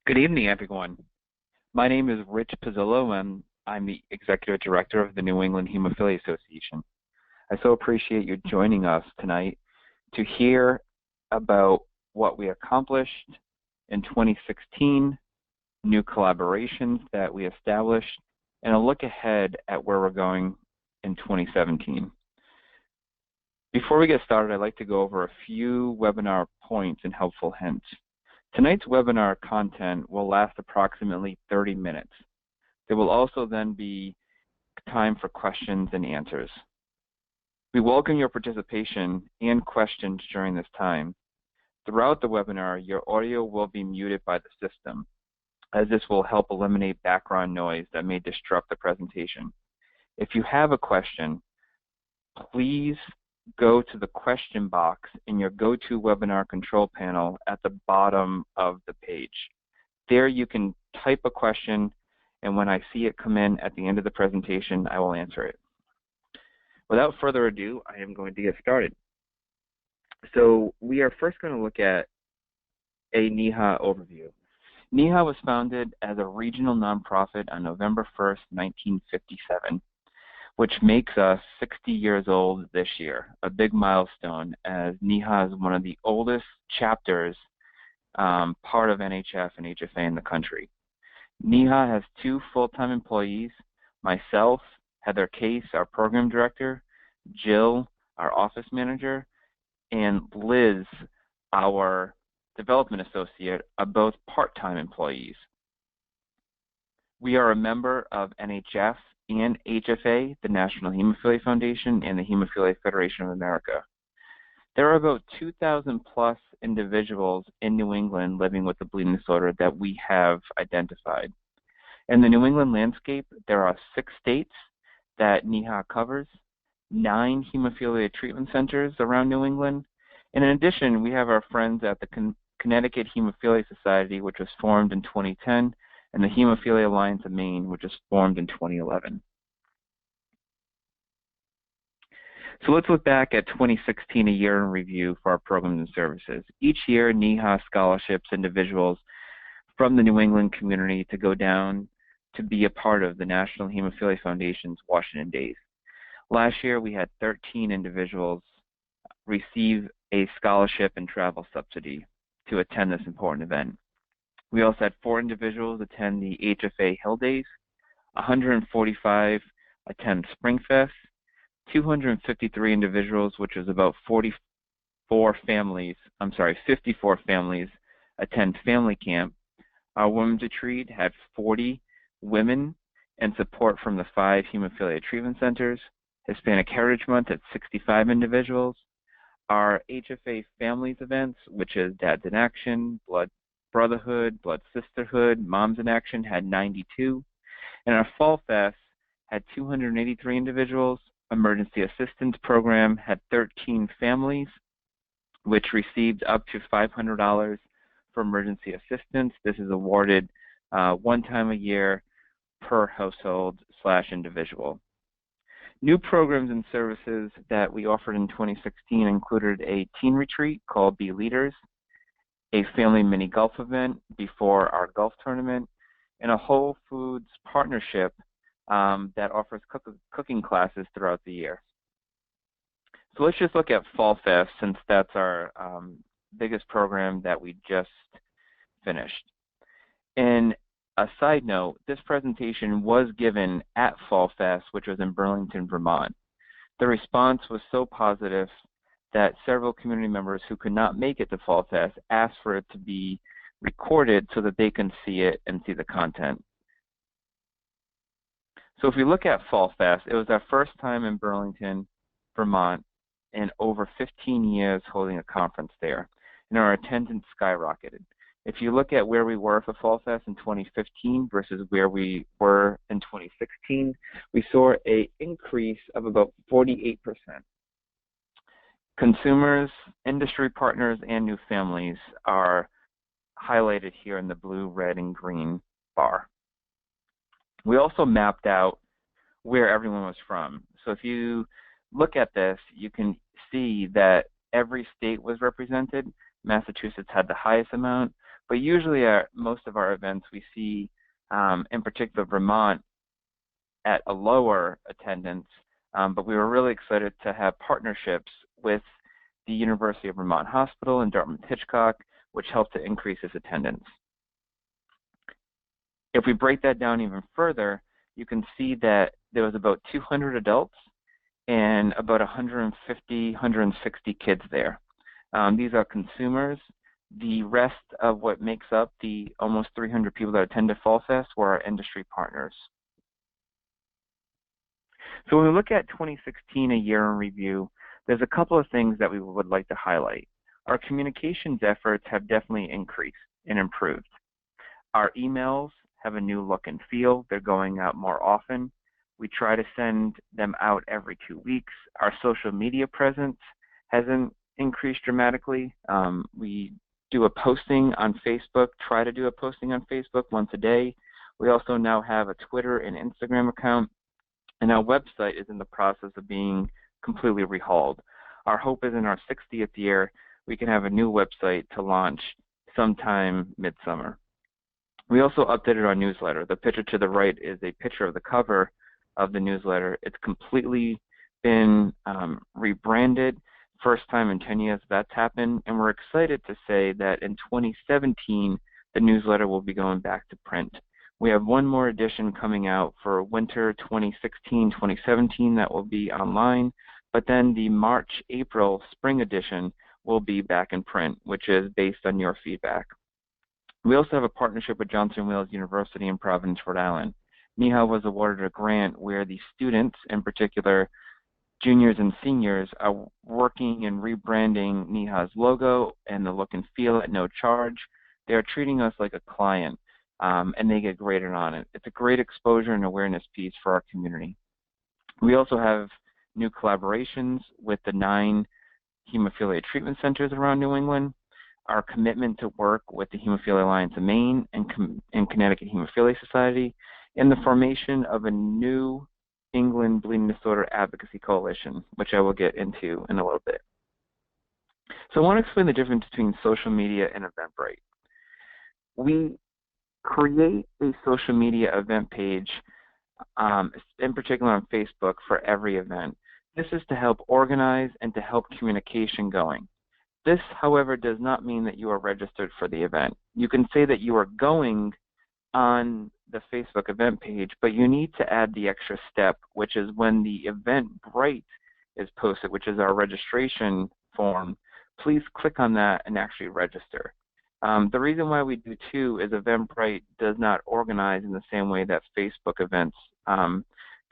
Good evening, everyone. My name is Rich Pizzillo, and I'm the Executive Director of the New England Hemophilia Association. I so appreciate you joining us tonight to hear about what we accomplished in 2016, new collaborations that we established, and a look ahead at where we're going in 2017. Before we get started, I'd like to go over a few webinar points and helpful hints. Tonight's webinar content will last approximately 30 minutes. There will also then be time for questions and answers. We welcome your participation and questions during this time. Throughout the webinar, your audio will be muted by the system, as this will help eliminate background noise that may disrupt the presentation. If you have a question, please go to the question box in your GoToWebinar control panel at the bottom of the page. There you can type a question, and when I see it come in at the end of the presentation, I will answer it. Without further ado, I am going to get started. So we are first going to look at a Neha overview. Neha was founded as a regional nonprofit on November 1st, 1957. Which makes us 60 years old this year, a big milestone, as Neha is one of the oldest chapters part of NHF and HFA in the country. Neha has 2 full-time employees, myself, Heather Case, our program director, Jill, our office manager, and Liz, our development associate, are both part-time employees. We are a member of NHF and HFA, the National Hemophilia Foundation, and the Hemophilia Federation of America. There are about 2,000 plus individuals in New England living with the bleeding disorder that we have identified. In the New England landscape, there are 6 states that NEHA covers, 9 hemophilia treatment centers around New England, and in addition, we have our friends at the Connecticut Hemophilia Society, which was formed in 2010, and the Hemophilia Alliance of Maine, which was formed in 2011. So let's look back at 2016, a year in review for our programs and services. Each year, NEHA scholarships individuals from the New England community to go down to be a part of the National Hemophilia Foundation's Washington Days. Last year, we had 13 individuals receive a scholarship and travel subsidy to attend this important event. We also had 4 individuals attend the HFA Hill Days, 145 attend Springfest, 253 individuals, which is about 54 families attend Family Camp. Our Women's Retreat had 40 women and support from the 5 hemophilia treatment centers. Hispanic Heritage Month at 65 individuals. Our HFA Families events, which is Dads in Action, Blood Brotherhood, Blood Sisterhood, Moms in Action, had 92. And our Fall Fest had 283 individuals. Emergency Assistance Program had 13 families, which received up to $500 for emergency assistance. This is awarded 1 time a year per household/individual. New programs and services that we offered in 2016 included a teen retreat called Be Leaders, a family mini golf event before our golf tournament, and a Whole Foods partnership that offers cooking classes throughout the year. So let's just look at Fall Fest, since that's our biggest program that we just finished. And a side note, this presentation was given at Fall Fest, which was in Burlington, Vermont. The response was so positive that several community members who could not make it to Fall Fest asked for it to be recorded so that they can see it and see the content. So if we look at Fall Fest, it was our first time in Burlington, Vermont, in over 15 years holding a conference there, and our attendance skyrocketed. If you look at where we were for Fall Fest in 2015 versus where we were in 2016, we saw an increase of about 48%. Consumers, industry partners, and new families are highlighted here in the blue, red, and green bar. We also mapped out where everyone was from. So if you look at this, you can see that every state was represented. Massachusetts had the highest amount, But usually most of our events we see, in particular Vermont, at a lower attendance, but we were really excited to have partnerships with the University of Vermont Hospital and Dartmouth-Hitchcock, which helped to increase its attendance. If we break that down even further, you can see that there was about 200 adults and about 150, 160 kids there. These are consumers. The rest of what makes up the almost 300 people that attended Fall Fest were our industry partners. So when we look at 2016, a year in review, there's a couple of things that we would like to highlight. Our communications efforts have definitely increased and improved. Our emails have a new look and feel. They're going out more often. We try to send them out every 2 weeks. Our social media presence hasn't increased dramatically. We do a posting on Facebook, try to do a posting on Facebook once a day. We also now have a Twitter and Instagram account, and our website is in the process of being completely rehauled. Our hope is in our 60th year, we can have a new website to launch sometime midsummer. We also updated our newsletter. The picture to the right is a picture of the cover of the newsletter. It's completely been rebranded. First time in 10 years that's happened, and we're excited to say that in 2017, the newsletter will be going back to print. We have one more edition coming out for winter 2016-2017 that will be online, but then the March, April, spring edition will be back in print, which is based on your feedback. We also have a partnership with Johnson Wales University in Providence, Rhode Island. Neha was awarded a grant where the students, in particular juniors and seniors, are working and rebranding Neha's logo and the look and feel at no charge. They're treating us like a client, and they get graded on it. It's a great exposure and awareness piece for our community. We also have new collaborations with the 9 hemophilia treatment centers around New England. Our commitment to work with the Hemophilia Alliance of Maine and Connecticut Hemophilia Society, and the formation of a New England Bleeding Disorder Advocacy Coalition, which I will get into in a little bit. So I want to explain the difference between social media and Eventbrite. We create a social media event page, in particular on Facebook, for every event. This is to help organize and to help communication going. This, however, does not mean that you are registered for the event. You can say that you are going on the Facebook event page, but you need to add the extra step, which is when the Eventbrite is posted, which is our registration form. Please click on that and actually register. The reason why we do too is Eventbrite does not organize in the same way that Facebook events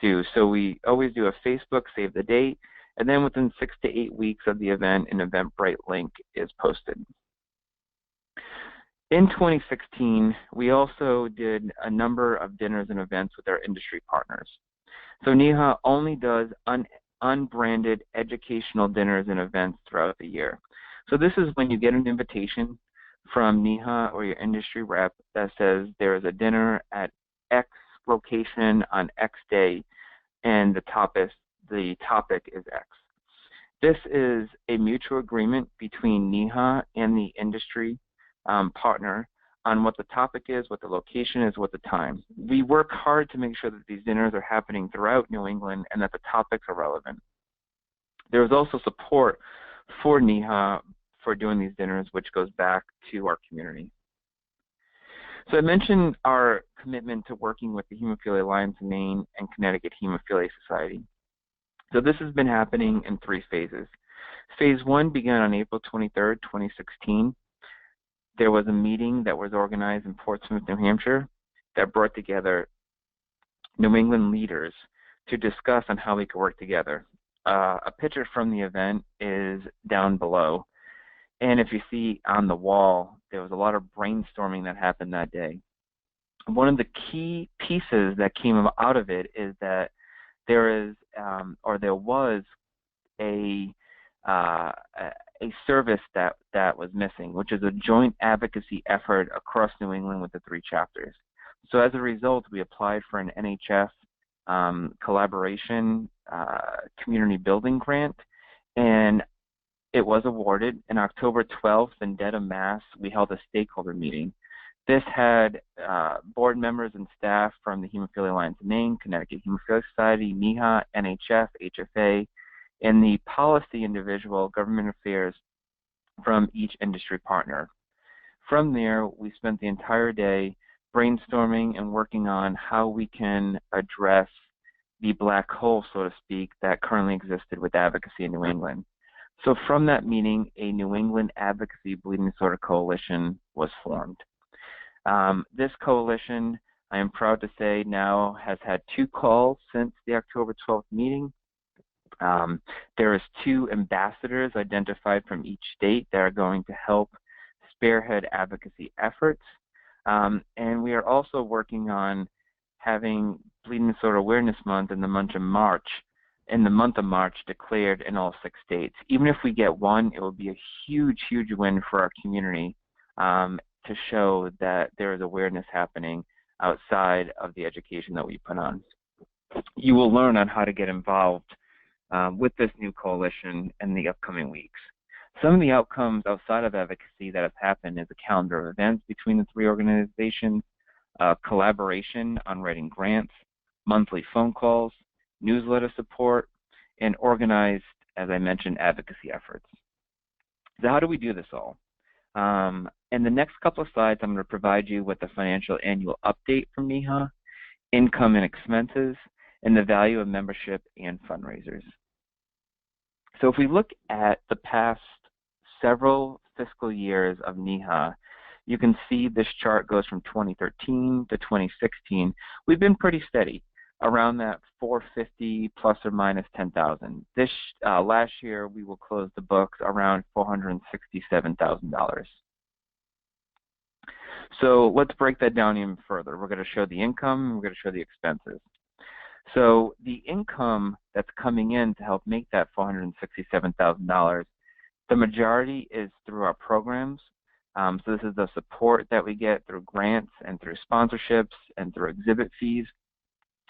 do. So we always do a Facebook, save the date, and then within 6 to 8 weeks of the event, an Eventbrite link is posted. In 2016, we also did a number of dinners and events with our industry partners. So Neha only does unbranded educational dinners and events throughout the year. So this is when you get an invitation from Neha or your industry rep that says there is a dinner at X location on X day, and the topic is X. This is a mutual agreement between Neha and the industry partner on what the topic is, what the location is, what the time. We work hard to make sure that these dinners are happening throughout New England and that the topics are relevant. There is also support for Neha for doing these dinners, which goes back to our community. So I mentioned our commitment to working with the Hemophilia Alliance of Maine and Connecticut Hemophilia Society. So this has been happening in 3 phases. Phase 1 began on April 23rd, 2016. There was a meeting that was organized in Portsmouth, New Hampshire, that brought together New England leaders to discuss on how we could work together. A picture from the event is down below. And if you see on the wall, there was a lot of brainstorming that happened that day. One of the key pieces that came out of it is that there was a service that was missing, which is a joint advocacy effort across New England with the 3 chapters. So as a result, we applied for an NHF collaboration community building grant, and it was awarded. On October 12th in dead of mass, we held a stakeholder meeting. This had board members and staff from the Hemophilia Alliance of Maine, Connecticut Hemophilia Society, NEHA, NHF, HFA, and the policy individual, government affairs from each industry partner. From there, we spent the entire day brainstorming and working on how we can address the black hole, so to speak, that currently existed with advocacy in New England. So from that meeting, a New England Advocacy Bleeding Disorder Coalition was formed. This coalition, I am proud to say, now has had 2 calls since the October 12th meeting. There is 2 ambassadors identified from each state that are going to help spearhead advocacy efforts. And we are also working on having Bleeding Disorder Awareness Month in the month of March, declared in all 6 states. Even if we get 1, it will be a huge, huge win for our community to show that there is awareness happening outside of the education that we put on. You will learn on how to get involved with this new coalition in the upcoming weeks. Some of the outcomes outside of advocacy that have happened is a calendar of events between the 3 organizations, collaboration on writing grants, monthly phone calls, newsletter support, and organized, as I mentioned, advocacy efforts. So how do we do this all? In the next couple of slides, I'm going to provide you with the financial annual update from NEHA, income and expenses, and the value of membership and fundraisers. So if we look at the past several fiscal years of NEHA, you can see this chart goes from 2013 to 2016. We've been pretty steady, around that 450 plus or minus 10,000. This last year, we will close the books around $467,000. So let's break that down even further. We're going to show the income, and we're going to show the expenses. So the income that's coming in to help make that $467,000, the majority is through our programs. So this is the support that we get through grants and through sponsorships and through exhibit fees.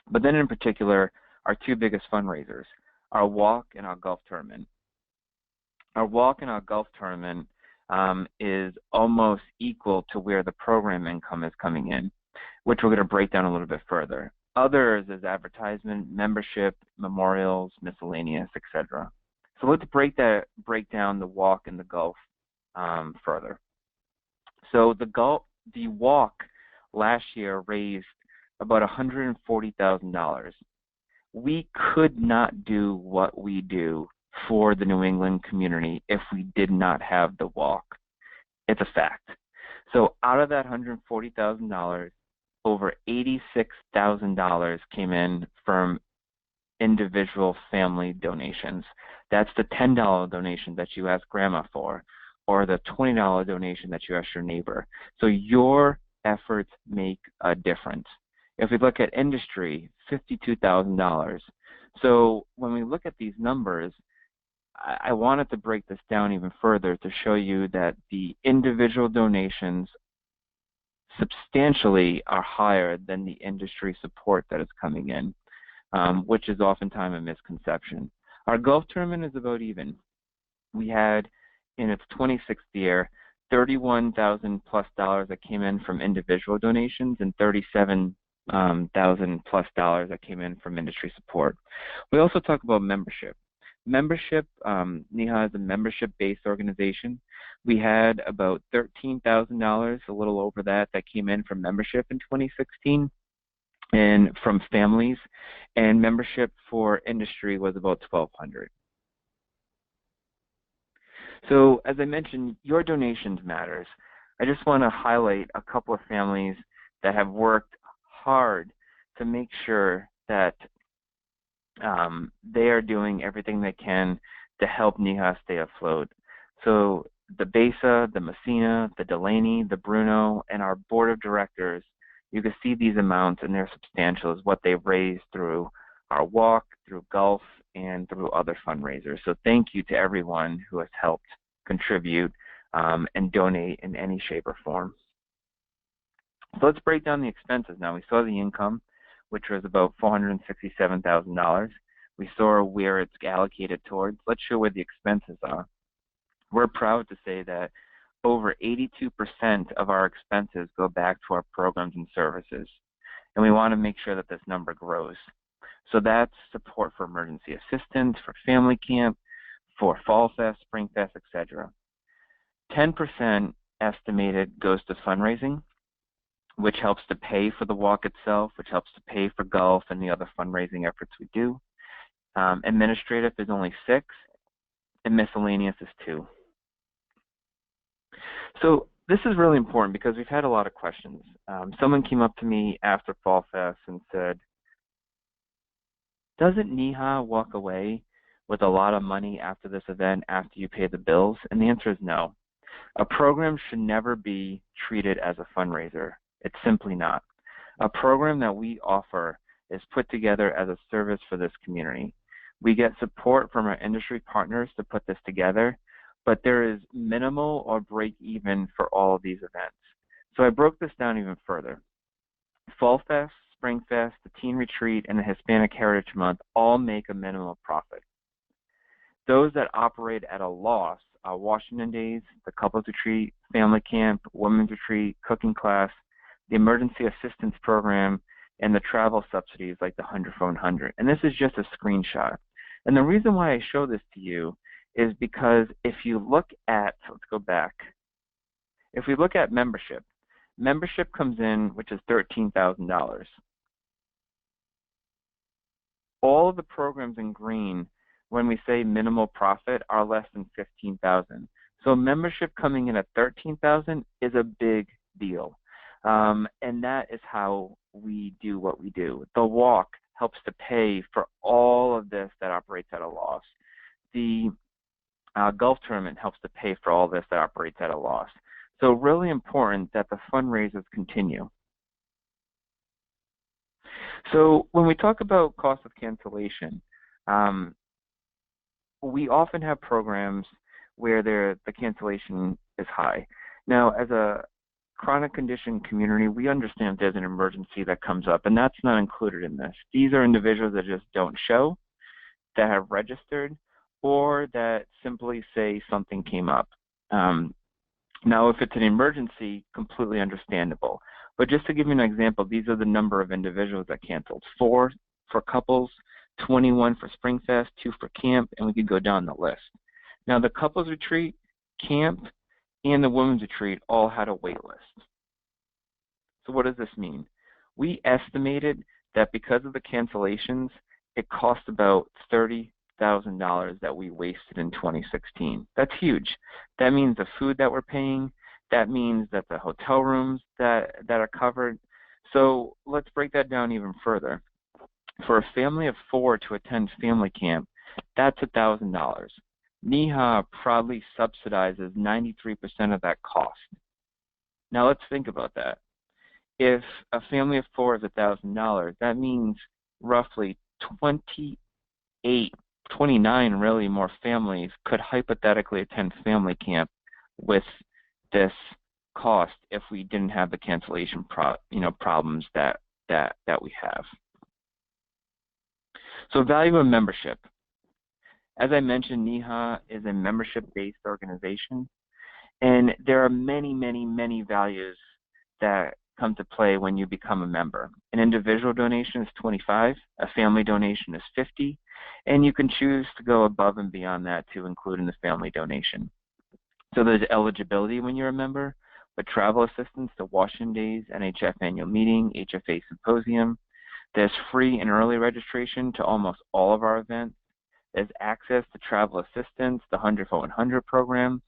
But then in particular, our 2 biggest fundraisers, our walk and our golf tournament. Our walk and our golf tournament is almost equal to where the program income is coming in, which we're going to break down a little bit further. Others is advertisement, membership, memorials, miscellaneous, etc. So let's break down the walk and the golf further. So the walk last year raised about $140,000. We could not do what we do for the New England community if we did not have the walk. It's a fact. So out of that $140,000, over $86,000 came in from individual family donations. That's the $10 donation that you ask grandma for, or the $20 donation that you ask your neighbor. So your efforts make a difference. If we look at industry, $52,000. So when we look at these numbers, I wanted to break this down even further to show you that the individual donations substantially are higher than the industry support that is coming in, which is oftentimes a misconception. Our golf tournament is about even. We had, in its 26th year, $31,000 plus that came in from individual donations and $37,000 plus that came in from industry support. We also talk about membership. Membership, NEHA is a membership-based organization. We had about $13,000, a little over that came in from membership in 2016 and from families, and membership for industry was about $1,200. So as I mentioned, your donations matters. I just want to highlight a couple of families that have worked hard to make sure that they are doing everything they can to help NEHA stay afloat. So the Besa, the Messina, the Delaney, the Bruno, and our board of directors, you can see these amounts, and they're substantial, is what they've raised through our walk, through golf, and through other fundraisers. So thank you to everyone who has helped contribute and donate in any shape or form. So let's break down the expenses now. We saw the income, which was about $467,000. We saw where it's allocated towards. Let's show where the expenses are. We're proud to say that over 82% of our expenses go back to our programs and services. And we want to make sure that this number grows. So that's support for emergency assistance, for family camp, for Fall Fest, Spring Fest, etc. 10% estimated goes to fundraising, which helps to pay for the walk itself, which helps to pay for golf and the other fundraising efforts we do. Administrative is only 6%, and miscellaneous is 2%. So this is really important because we've had a lot of questions. Someone came up to me after Fall Fest and said, doesn't Neha walk away with a lot of money after this event after you pay the bills? And the answer is no. A program should never be treated as a fundraiser. It's simply not. A program that we offer is put together as a service for this community. We get support from our industry partners to put this together, but there is minimal or break even for all of these events. So I broke this down even further. Fall Fest, Spring Fest, the Teen Retreat, and the Hispanic Heritage Month all make a minimum profit. Those that operate at a loss are Washington Days, the Couples Retreat, Family Camp, Women's Retreat, Cooking Class, the Emergency Assistance Program, and the travel subsidies like the 100 for 100. And this is just a screenshot. And the reason why I show this to you is because if you look at, let's go back. If we look at membership, membership comes in, which is $13,000. All of the programs in green, when we say minimal profit, are less than $15,000. So membership coming in at $13,000 is a big deal. And that is how we do what we do. The walk helps to pay for all of this that operates at a loss. The golf tournament helps to pay for all this that operates at a loss. So really important that the fundraisers continue. So when we talk about cost of cancellation, we often have programs where the cancellation is high. Now, as a chronic condition community, we understand there's an emergency that comes up, and that's not included in this. These are individuals that just don't show, that have registered, or that simply say something came up. Now, if it's an emergency, completely understandable. But just to give you an example, these are the number of individuals that canceled. 4 for couples, 21 for Spring Fest, 2 for camp, and we could go down the list. Now, the couples retreat, camp, and the women's retreat all had a wait list. So what does this mean? We estimated that because of the cancellations, it cost about $30,000 that we wasted in 2016. That's huge. That means the food that we're paying, that means that the hotel rooms that are covered. So let's break that down even further. For a family of 4 to attend family camp, that's $1,000. Neha proudly subsidizes 93% of that cost. Now let's think about that. If a family of 4 is $1,000, that means roughly 29 really more families could hypothetically attend family camp with this cost if we didn't have the cancellation problems that we have. So value of membership. As I mentioned, Neha is a membership-based organization, and there are many, many, many values that come to play when you become a member. An individual donation is $25, a family donation is $50, and you can choose to go above and beyond that to include in the family donation. So there's eligibility when you're a member, but travel assistance to Washington Days, NHF annual meeting, HFA Symposium. There's free and early registration to almost all of our events. There's access to travel assistance, the 100 for 100 program.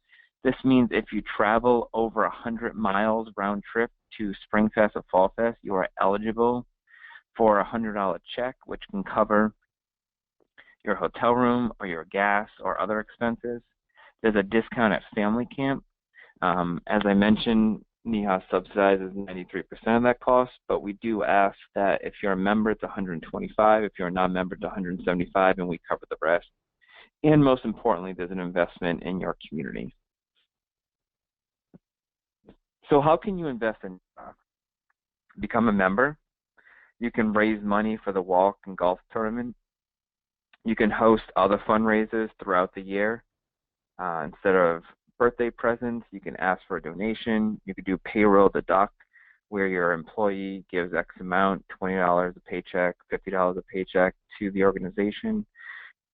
This means if you travel over 100 miles round trip to Spring Fest or Fall Fest, you are eligible for a $100 check, which can cover your hotel room or your gas or other expenses. There's a discount at family camp. As I mentioned, Neha subsidizes 93% of that cost, but we do ask that if you're a member, it's $125. If you're a non-member, it's $175, and we cover the rest. And most importantly, there's an investment in your community. So how can you invest in become a member? You can raise money for the walk and golf tournament. You can host other fundraisers throughout the year instead of birthday presents. You can ask for a donation. You could do payroll deduct, where your employee gives X amount, $20 a paycheck, $50 a paycheck to the organization.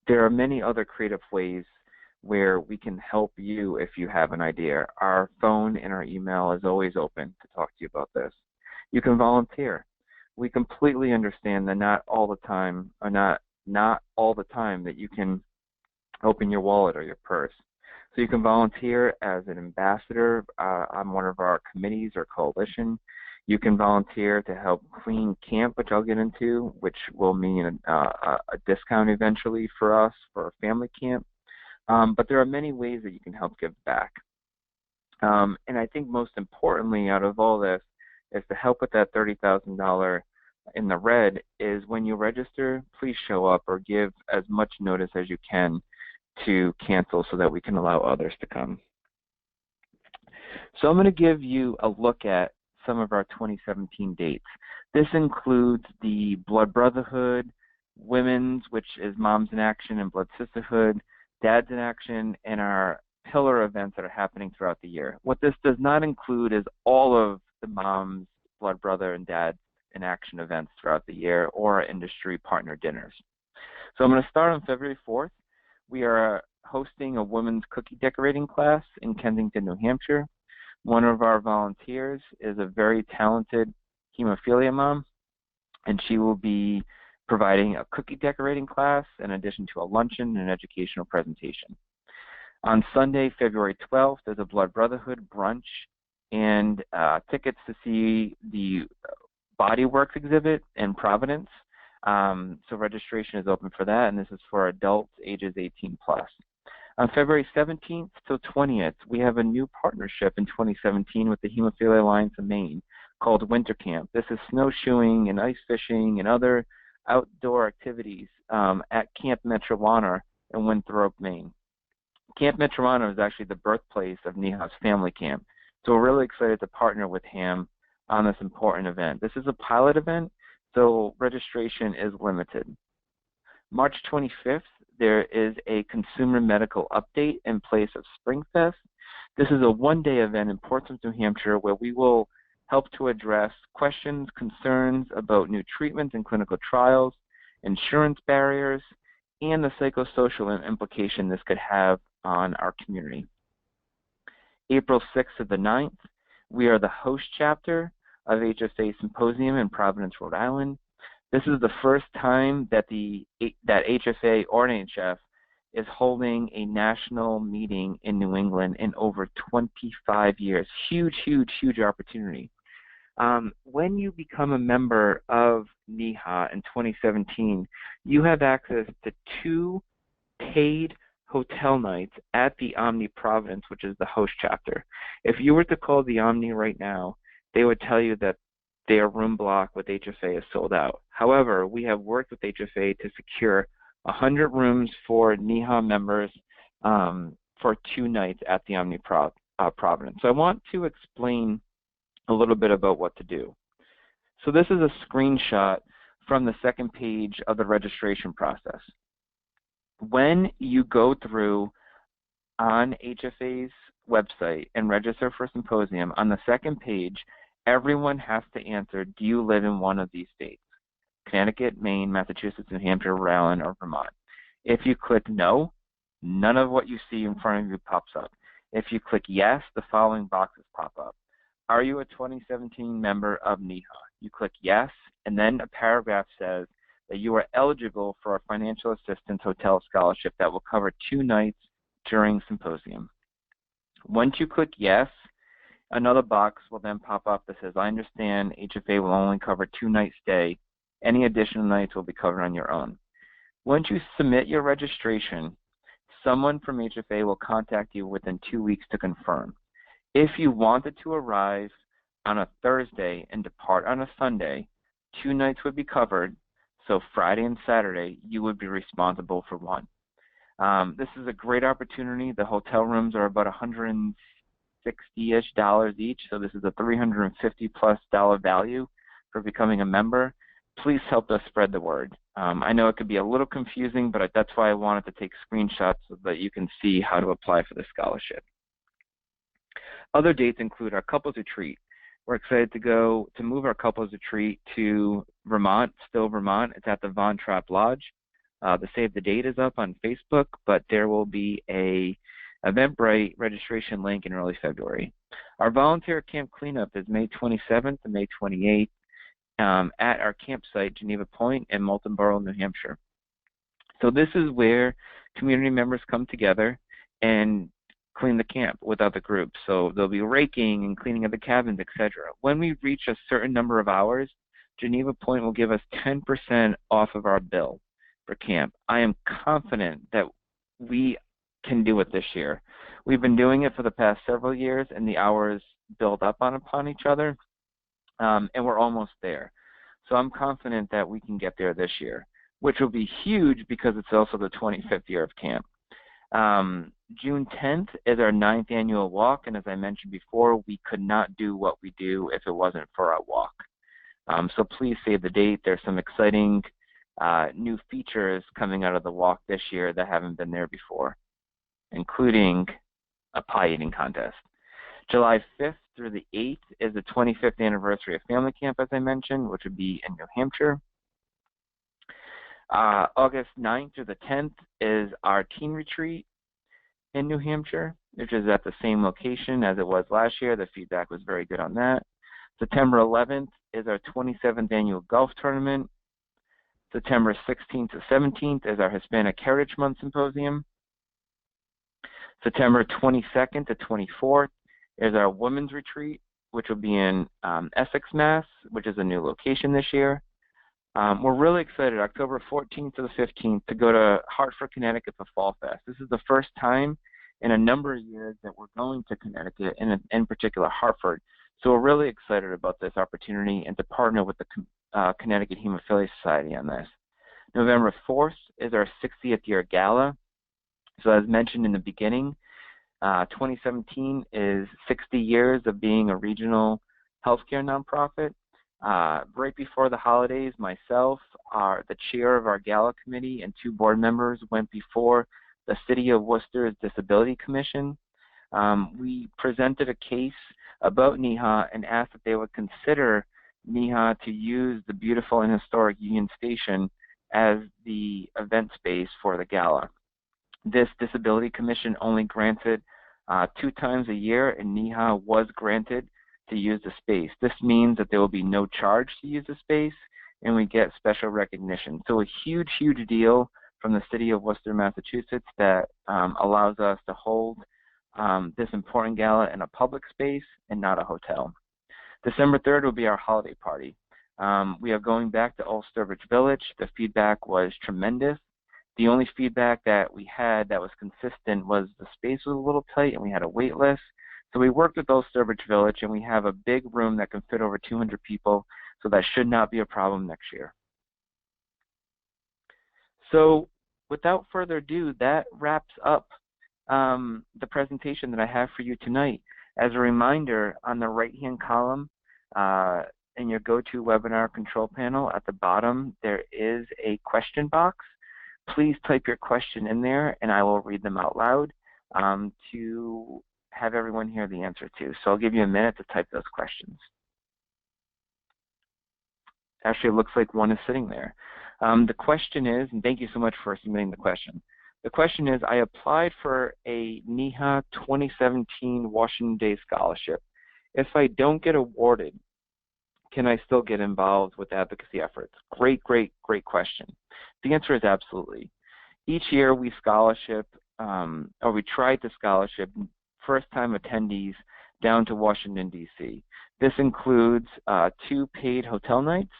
There are many other creative ways where we can help you if you have an idea. Our phone and our email is always open to talk to you about this. You can volunteer. We completely understand that not all the time that you can open your wallet or your purse. So you can volunteer as an ambassador on one of our committees or coalition. You can volunteer to help clean camp, which I'll get into, which will mean a discount eventually for us for a family camp. But there are many ways that you can help give back. And I think most importantly out of all this is to help with that $30,000 in the red is when you register, please show up or give as much notice as you can to cancel so that we can allow others to come. So I'm going to give you a look at some of our 2017 dates. This includes the Blood Brotherhood, Women's, which is Moms in Action and Blood Sisterhood, Dads in Action, and our pillar events that are happening throughout the year. What this does not include is all of the Moms, Blood Brother, and Dads in Action events throughout the year or our industry partner dinners. So I'm going to start on February 4th. We are hosting a women's cookie decorating class in Kensington, New Hampshire. One of our volunteers is a very talented hemophilia mom, and she will be providing a cookie decorating class in addition to a luncheon and an educational presentation. On Sunday, February 12th, there's a Blood Brotherhood brunch and tickets to see the Bodyworks exhibit in Providence. So registration is open for that, and this is for adults ages 18 plus. On February 17th to 20th, we have a new partnership in 2017 with the Hemophilia Alliance of Maine called Winter Camp. This is snowshoeing and ice fishing and other outdoor activities at Camp Metrowana in Winthrop, Maine. Camp Metrowana is actually the birthplace of Neha's family camp. So we're really excited to partner with HAM on this important event. This is a pilot event, so registration is limited. March 25th, there is a consumer medical update in place of SpringFest. This is a one-day event in Portsmouth, New Hampshire, where we will help to address questions, concerns about new treatments and clinical trials, insurance barriers, and the psychosocial implication this could have on our community. April 6th to the 9th, we are the host chapter of HFA Symposium in Providence, Rhode Island. This is the first time that that HFA or NHF is holding a national meeting in New England in over 25 years. Huge, huge, huge opportunity. When you become a member of NEHA in 2017, you have access to 2 paid hotel nights at the Omni Providence, which is the host chapter. If you were to call the Omni right now, they would tell you that their room block with HFA is sold out. However, we have worked with HFA to secure 100 rooms for NEHA members for 2 nights at the Omni Providence. So I want to explain a little bit about what to do. So this is a screenshot from the second page of the registration process. When you go through on HFA's website and register for Symposium, on the second page, everyone has to answer, do you live in one of these states? Connecticut, Maine, Massachusetts, New Hampshire, Rhode Island, or Vermont. If you click no, none of what you see in front of you pops up. If you click yes, the following boxes pop up. Are you a 2017 member of NEHA? You click yes, and then a paragraph says that you are eligible for a financial assistance hotel scholarship that will cover 2 nights during Symposium. Once you click yes, another box will then pop up that says, I understand HFA will only cover 2-night stay. Any additional nights will be covered on your own. Once you submit your registration, someone from HFA will contact you within 2 weeks to confirm. If you wanted to arrive on a Thursday and depart on a Sunday, 2 nights would be covered, so Friday and Saturday you would be responsible for 1. This is a great opportunity. The hotel rooms are about $160-ish each, so this is a $350+ value for becoming a member. Please help us spread the word. I know it could be a little confusing, but that's why I wanted to take screenshots so that you can see how to apply for the scholarship. Other dates include our couples retreat. We're excited to move our couples retreat to Vermont, still Vermont. It's at the Von Trapp Lodge. The save the date is up on Facebook, but there will be a Eventbrite registration link in early February. Our volunteer camp cleanup is May 27th and May 28th at our campsite, Geneva Point in Moultonborough, New Hampshire. So this is where community members come together and clean the camp with other groups. So there'll be raking and cleaning of the cabins, etc. When we reach a certain number of hours, Geneva Point will give us 10% off of our bill for camp. I am confident that we can do it this year. We've been doing it for the past several years, and the hours build up upon each other, and we're almost there. So I'm confident that we can get there this year, which will be huge because it's also the 25th year of camp. June 10th is our 9th annual walk, and as I mentioned before, we could not do what we do if it wasn't for our walk. So please save the date. There's some exciting new features coming out of the walk this year that haven't been there before, including a pie eating contest. July 5th through the 8th is the 25th anniversary of Family Camp, as I mentioned, which would be in New Hampshire. August 9th through the 10th is our teen retreat in New Hampshire, which is at the same location as it was last year. The feedback was very good on that. September 11th is our 27th annual golf tournament. September 16th to 17th is our Hispanic Heritage Month Symposium. September 22nd to 24th is our Women's Retreat, which will be in Essex, Mass., which is a new location this year. We're really excited, October 14th to the 15th, to go to Hartford, Connecticut for Fall Fest. This is the first time in a number of years that we're going to Connecticut, and in particular Hartford. So we're really excited about this opportunity and to partner with the Connecticut Hemophilia Society on this. November 4th is our 60th year gala. So as mentioned in the beginning, 2017 is 60 years of being a regional healthcare nonprofit. Right before the holidays, myself, the chair of our gala committee, and 2 board members went before the City of Worcester's Disability Commission. We presented a case about Neha and asked that they would consider Neha to use the beautiful and historic Union Station as the event space for the gala. This Disability Commission only granted 2 times a year, and Neha was granted to use the space. This means that there will be no charge to use the space, and we get special recognition. So a huge, huge deal from the City of Worcester, Massachusetts that allows us to hold this important gala in a public space and not a hotel. December 3rd will be our holiday party. We are going back to Old Sturbridge Village. The feedback was tremendous. The only feedback that we had that was consistent was the space was a little tight and we had a wait list. So we worked with Old Sturbridge Village, and we have a big room that can fit over 200 people, so that should not be a problem next year. So without further ado, that wraps up the presentation that I have for you tonight. As a reminder, on the right-hand column in your GoToWebinar control panel at the bottom, there is a question box. Please type your question in there, and I will read them out loud to have everyone hear the answer to. So I'll give you a minute to type those questions. Actually, it looks like one is sitting there. The question is, and thank you so much for submitting the question. The question is, I applied for a Neha 2017 Washington Day Scholarship. If I don't get awarded, can I still get involved with advocacy efforts? Great, great, great question. The answer is absolutely. Each year we scholarship, or we try to scholarship first-time attendees down to Washington, D.C. This includes 2 paid hotel nights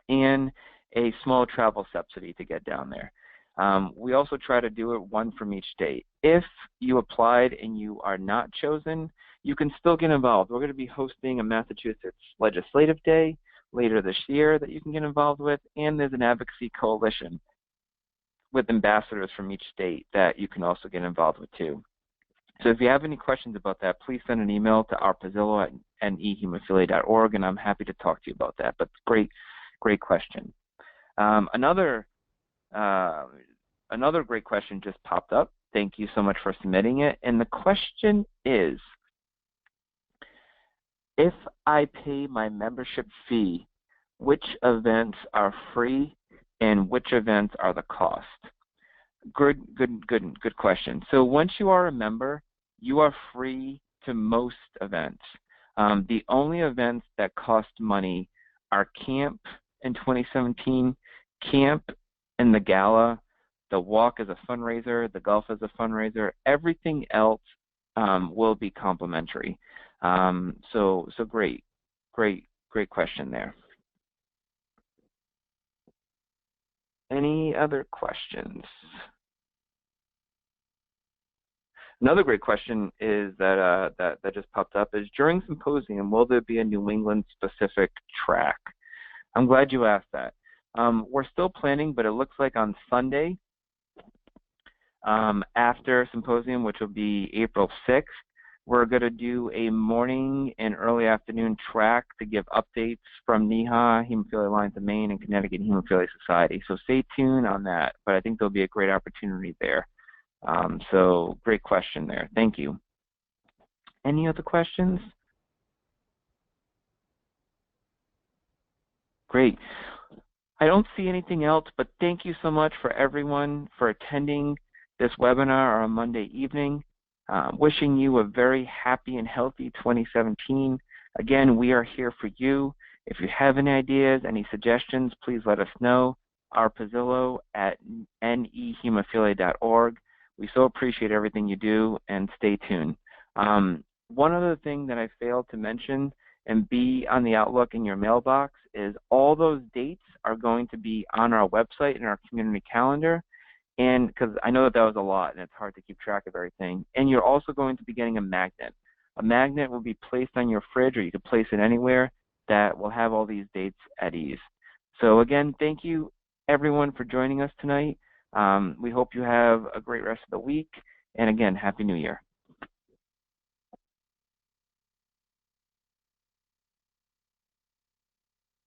and a small travel subsidy to get down there. We also try to do it 1 from each state. If you applied and you are not chosen, you can still get involved. We're going to be hosting a Massachusetts Legislative Day later this year that you can get involved with, and there's an advocacy coalition with ambassadors from each state that you can also get involved with too. So if you have any questions about that, please send an email to rpazillo@nehemophilia.org, and I'm happy to talk to you about that. But great, great question. Another great question just popped up. Thank you so much for submitting it. And the question is, If I pay my membership fee, which events are free and which events are the cost? Good question. So once you are a member, you are free to most events. The only events that cost money are camp in 2017, camp and the gala. The walk is a fundraiser, the golf is a fundraiser. Everything else will be complimentary. So great question there. Any other questions? Another great question is that just popped up is, during Symposium, will there be a New England specific track? I'm glad you asked that. We're still planning, but it looks like on Sunday after Symposium, which will be April 6th, we're going to do a morning and early afternoon track to give updates from NEHA, Hemophilia Alliance of Maine, and Connecticut Hemophilia Society. So stay tuned on that, but I think there'll be a great opportunity there. So great question there. Thank you. Any other questions? Great. I don't see anything else, but thank you so much for everyone for attending this webinar on Monday evening. Wishing you a very happy and healthy 2017. Again, we are here for you. If you have any ideas, any suggestions, please let us know. Our Pizzillo at nehemophilia.org. We so appreciate everything you do, and stay tuned. One other thing that I failed to mention and be on the Outlook in your mailbox is all those dates are going to be on our website and our community calendar. And because I know that was a lot and it's hard to keep track of everything. And you're also going to be getting a magnet. A magnet will be placed on your fridge, or you can place it anywhere, that will have all these dates at ease. So again, thank you everyone for joining us tonight. We hope you have a great rest of the week. And again, Happy New Year.